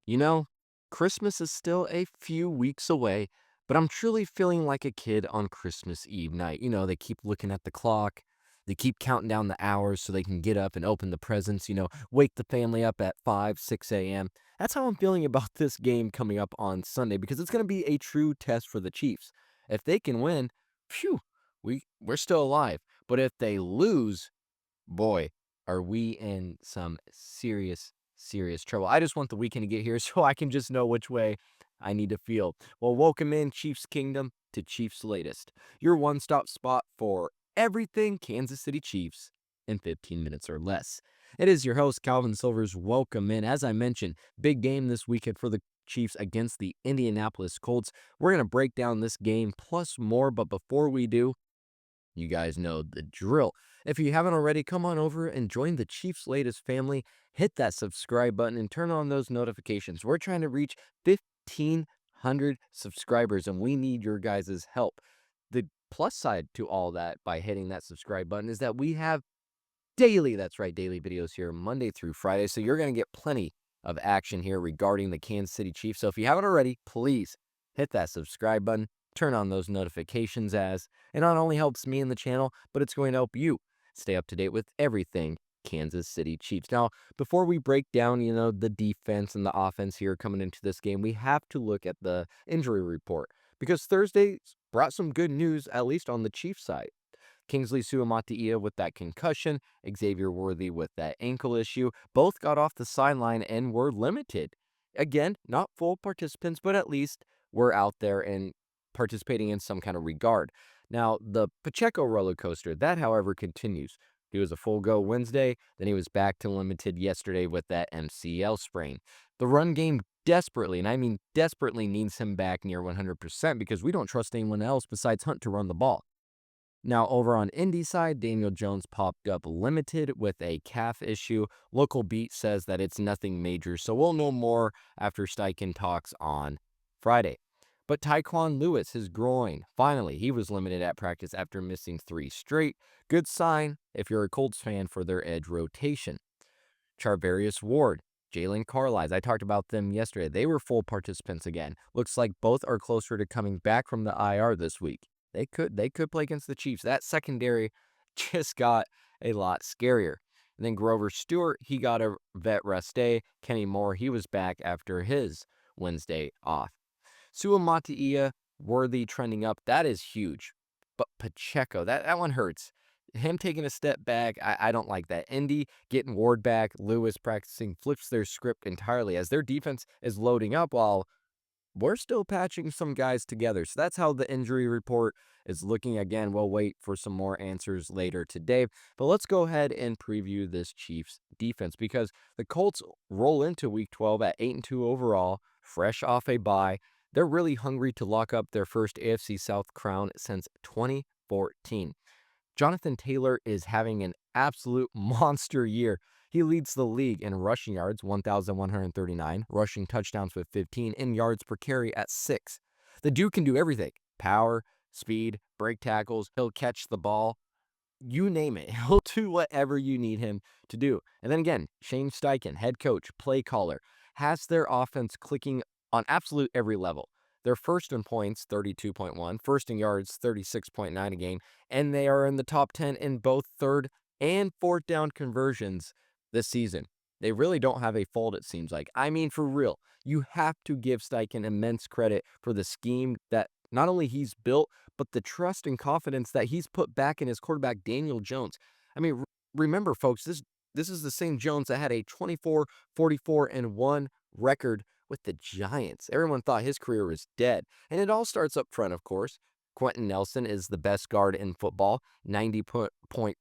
You know, Christmas is still a few weeks away, but I'm truly feeling like a kid on Christmas Eve night. They keep looking at the clock. They keep counting down the hours so they can get up and open the presents, wake the family up at 5, 6 a.m. That's how I'm feeling about this game coming up on Sunday because it's going to be a true test for the Chiefs. If they can win, phew, we're still alive. But if they lose, boy, are we in some serious, serious trouble. I just want the weekend to get here so I can just know which way I need to feel. Well, welcome in, Chiefs Kingdom, to Chiefs Latest, your one stop spot for everything Kansas City Chiefs in 15 minutes or less. It is your host, Calvin Silvers. Welcome in. As I mentioned, big game this weekend for the Chiefs against the Indianapolis Colts. We're going to break down this game plus more, but before we do, you guys know the drill. If you haven't already, come on over and join the Chiefs Latest family. Hit that subscribe button and turn on those notifications. We're trying to reach 1,500 subscribers, and we need your guys' help. The plus side to all that by hitting that subscribe button is that we have daily, that's right, daily videos here Monday through Friday. So you're going to get plenty of action here regarding the Kansas City Chiefs. So if you haven't already, please hit that subscribe button, turn on those notifications as it not only helps me in the channel, but it's going to help you stay up to date with everything Kansas City Chiefs. Now, before we break down, the defense and the offense here coming into this game, we have to look at the injury report because Thursday brought some good news, at least on the Chiefs side. Kingsley Suamataia with that concussion, Xavier Worthy with that ankle issue, both got off the sideline and were limited. Again, not full participants, but at least were out there and participating in some kind of regard. Now, the Pacheco roller coaster, that, however, continues. He was a full go Wednesday, then he was back to limited yesterday with that MCL sprain. The run game desperately, and I mean desperately, needs him back near 100% because we don't trust anyone else besides Hunt to run the ball. Now, over on Indy side, Daniel Jones popped up limited with a calf issue. Local beat says that it's nothing major, so we'll know more after Steichen talks on Friday. But Tyquan Lewis, his groin, finally, he was limited at practice after missing 3 straight. Good sign if you're a Colts fan for their edge rotation. Charvarius Ward, Jalen Carlies, I talked about them yesterday. They were full participants again. Looks like both are closer to coming back from the IR this week. They could play against the Chiefs. That secondary just got a lot scarier. And then Grover Stewart, he got a vet rest day. Kenny Moore, he was back after his Wednesday off. Suamataia, Worthy trending up. That is huge. But Pacheco, that one hurts. Him taking a step back, I don't like that. Indy getting Ward back, Lewis practicing flips their script entirely as their defense is loading up while we're still patching some guys together. So that's how the injury report is looking. Again, we'll wait for some more answers later today. But let's go ahead and preview this Chiefs defense because the Colts roll into week 12 at 8-2 overall, fresh off a bye. They're really hungry to lock up their first AFC South crown since 2014. Jonathan Taylor is having an absolute monster year. He leads the league in rushing yards, 1,139, rushing touchdowns with 15, and yards per carry at 6. The dude can do everything. Power, speed, break tackles, he'll catch the ball. You name it. He'll do whatever you need him to do. And then again, Shane Steichen, head coach, play caller, has their offense clicking on absolute every level. They're first in points, 32.1, first in yards, 36.9 a game, and they are in the top 10 in both third and fourth down conversions this season. They really don't have a fault, it seems like. I mean, for real, you have to give Steichen immense credit for the scheme that not only he's built, but the trust and confidence that he's put back in his quarterback, Daniel Jones. I mean, remember, folks, this is the same Jones that had a 24-44-1 record with the Giants. Everyone thought his career was dead. And it all starts up front, of course. Quentin Nelson is the best guard in football, 90.4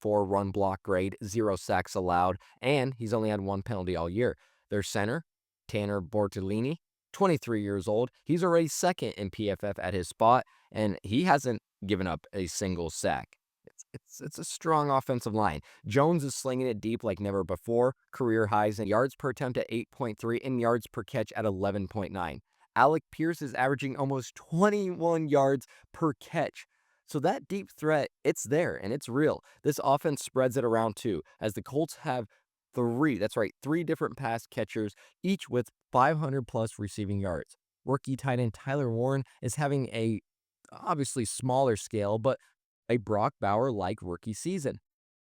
run block grade, 0 sacks allowed, and he's only had 1 penalty all year. Their center, Tanner Bortolini, 23 years old. He's already second in PFF at his spot, and he hasn't given up a single sack. It's a strong offensive line. Jones is slinging it deep like never before. Career highs in yards per attempt at 8.3 and yards per catch at 11.9. Alec Pierce is averaging almost 21 yards per catch. So that deep threat, it's there and it's real. This offense spreads it around too, as the Colts have That's right, three different pass catchers, each with 500 plus receiving yards. Rookie tight end Tyler Warren is having a obviously smaller scale, but a Brock Bauer like rookie season.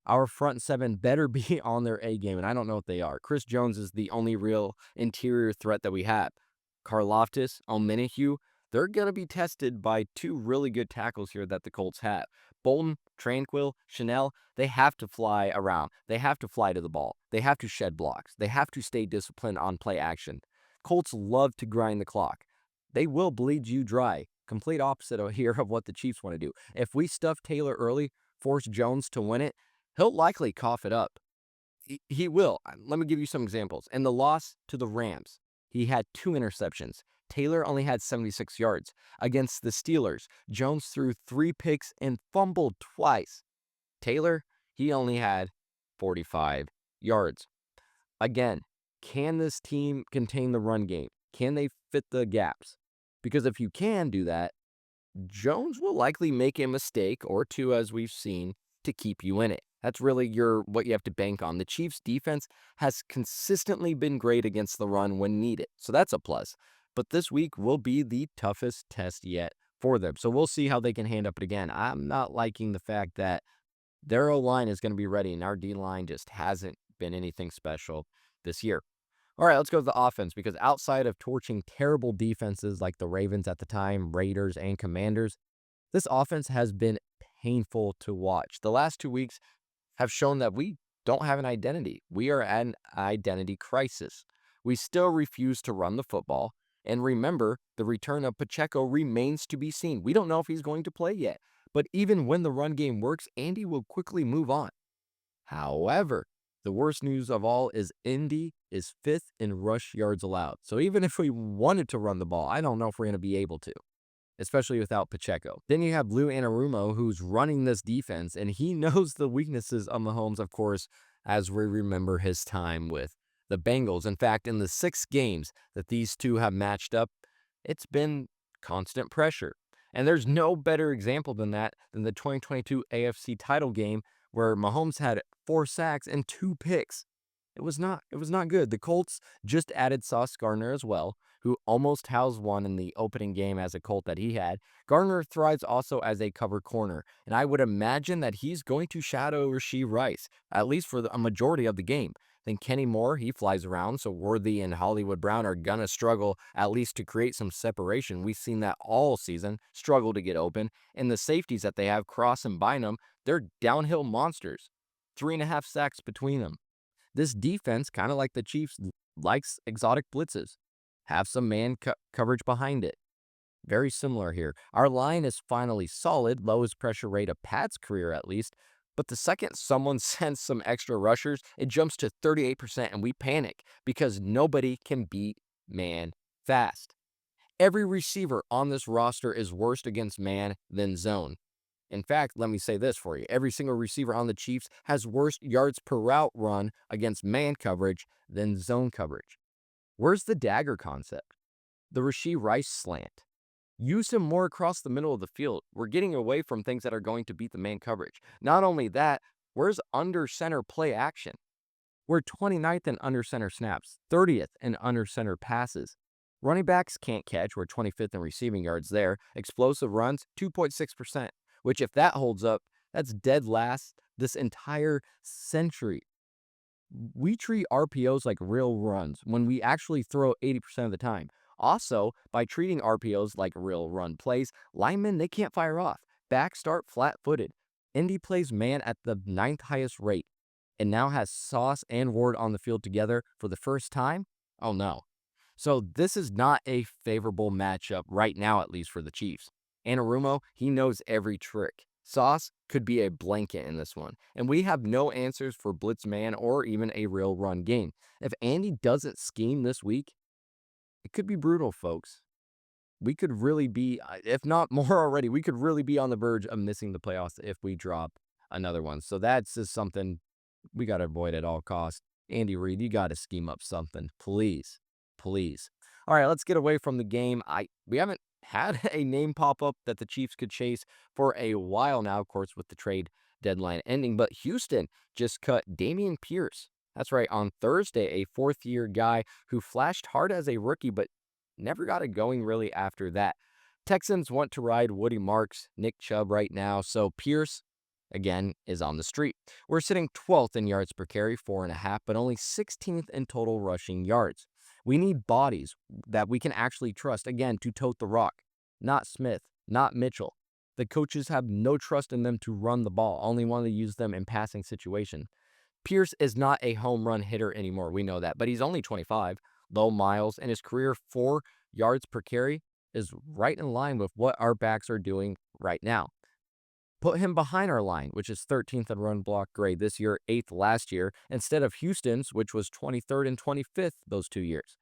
Our front seven better be on their A game, and I don't know what they are. Chris Jones is the only real interior threat that we have. Karloftis, Omenihu, they're going to be tested by two really good tackles here that the Colts have. Bolton, Tranquil, Chanel, they have to fly around. They have to fly to the ball. They have to shed blocks. They have to stay disciplined on play action. Colts love to grind the clock. They will bleed you dry. Complete opposite of here of what the Chiefs want to do. If we stuff Taylor early, force Jones to win it, he'll likely cough it up. He will. Let me give you some examples. In the loss to the Rams, he had two interceptions. Taylor only had 76 yards. Against the Steelers, Jones threw three picks and fumbled twice. Taylor, he only had 45 yards. Again, can this team contain the run game? Can they fit the gaps? Because if you can do that, Jones will likely make a mistake or two, as we've seen, to keep you in it. That's really what you have to bank on. The Chiefs' defense has consistently been great against the run when needed, so that's a plus. But this week will be the toughest test yet for them. So we'll see how they can hand up it again. I'm not liking the fact that their O-line is going to be ready, and our D-line just hasn't been anything special this year. All right, let's go to the offense, because outside of torching terrible defenses like the Ravens at the time, Raiders, and Commanders, this offense has been painful to watch. The last 2 weeks have shown that we don't have an identity. We are at an identity crisis. We still refuse to run the football. And remember, the return of Pacheco remains to be seen. We don't know if he's going to play yet. But even when the run game works, Andy will quickly move on. However, the worst news of all is Indy is fifth in rush yards allowed. So even if we wanted to run the ball, I don't know if we're going to be able to, especially without Pacheco. Then you have Lou Anarumo, who's running this defense, and he knows the weaknesses of Mahomes, of course, as we remember his time with the Bengals. In fact, in the 6 games that these two have matched up, it's been constant pressure. And there's no better example than that than the 2022 AFC title game, where Mahomes had 4 sacks and 2 picks. It was not good. The Colts just added Sauce Gardner as well, who almost housed one in the opening game as a Colt that he had. Gardner thrives also as a cover corner, and I would imagine that he's going to shadow Rashee Rice, at least for a majority of the game. Then Kenny Moore, he flies around, so Worthy and Hollywood Brown are going to struggle at least to create some separation. We've seen that all season, struggle to get open. And the safeties that they have, Cross and Bynum, they're downhill monsters. 3.5 sacks between them. This defense, kind of like the Chiefs, likes exotic blitzes. Have some man coverage behind it. Very similar here. Our line is finally solid, lowest pressure rate of Pat's career at least, but the second someone sends some extra rushers, it jumps to 38% and we panic because nobody can beat man fast. Every receiver on this roster is worse against man than zone. In fact, let me say this for you. Every single receiver on the Chiefs has worse yards per route run against man coverage than zone coverage. Where's the dagger concept? The Rashee Rice slant. Use him more across the middle of the field. We're getting away from things that are going to beat the man coverage. Not only that, where's under center play action? We're 29th in under center snaps, 30th in under center passes. Running backs can't catch. We're 25th in receiving yards there. Explosive runs, 2.6%, which if that holds up, that's dead last this entire century. We treat RPOs like real runs when we actually throw 80% of the time. Also, by treating RPOs like real run plays, linemen, they can't fire off. Backs start flat-footed. Indy plays man at the 9th highest rate and now has Sauce and Ward on the field together for the first time? Oh no. So this is not a favorable matchup right now, at least for the Chiefs. Anarumo, he knows every trick. Sauce could be a blanket in this one, and we have no answers for blitz man or even a real run game. If Andy doesn't scheme this week, it could be brutal, folks. We could really be, if not more already, we could really be on the verge of missing the playoffs if we drop another one. So that's just something we got to avoid at all costs. Andy Reid, you got to scheme up something, please. Please. All right, let's get away from the game. We haven't had a name pop up that the Chiefs could chase for a while now, of course, with the trade deadline ending. But Houston just cut Dameon Pierce That's right. On Thursday, a fourth-year guy who flashed hard as a rookie but never got it going really after that. Texans want to ride Woody Marks, Nick Chubb right now, so Pierce, again, is on the street. We're sitting 12th in yards per carry, 4.5, but only 16th in total rushing yards. We need bodies that we can actually trust, again, to tote the rock. Not Smith, not Mitchell. The coaches have no trust in them to run the ball, only want to use them in passing situations. Pierce is not a home run hitter anymore. We know that, but he's only 25. Low miles and his career 4 yards per carry is right in line with what our backs are doing right now. Put him behind our line, which is 13th in run block grade this year, 8th last year, instead of Houston's, which was 23rd and 25th those 2 years.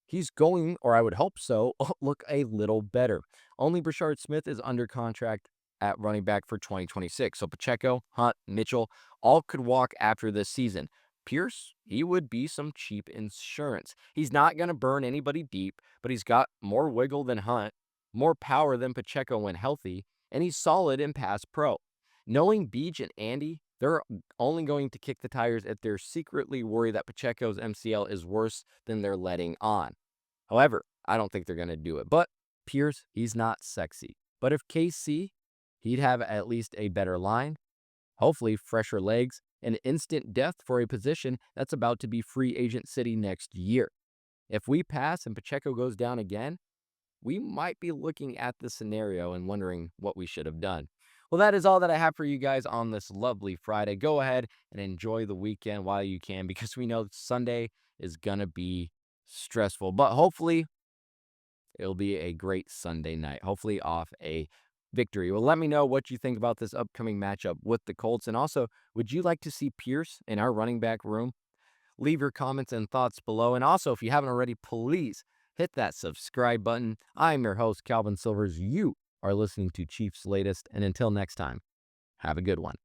He's going, or I would hope so, look a little better. Only Brashard Smith is under contract at running back for 2026. So Pacheco, Hunt, Mitchell, all could walk after this season. Pierce, he would be some cheap insurance. He's not going to burn anybody deep, but he's got more wiggle than Hunt, more power than Pacheco when healthy, and he's solid in pass pro. Knowing Beach and Andy, they're only going to kick the tires if they're secretly worried that Pacheco's MCL is worse than they're letting on. However, I don't think they're going to do it. But Pierce, he's not sexy. But if KC, he'd have at least a better line, hopefully fresher legs, and instant depth for a position that's about to be free agent city next year. If we pass and Pacheco goes down again, we might be looking at the scenario and wondering what we should have done. Well, that is all that I have for you guys on this lovely Friday. Go ahead and enjoy the weekend while you can, because we know Sunday is going to be stressful, but hopefully it'll be a great Sunday night, hopefully off a victory. Well, let me know what you think about this upcoming matchup with the Colts. And also, would you like to see Pierce in our running back room? Leave your comments and thoughts below. And also, if you haven't already, please hit that subscribe button. I'm your host, Calvin Silvers. You are listening to Cheifs Latest. And until next time, have a good one.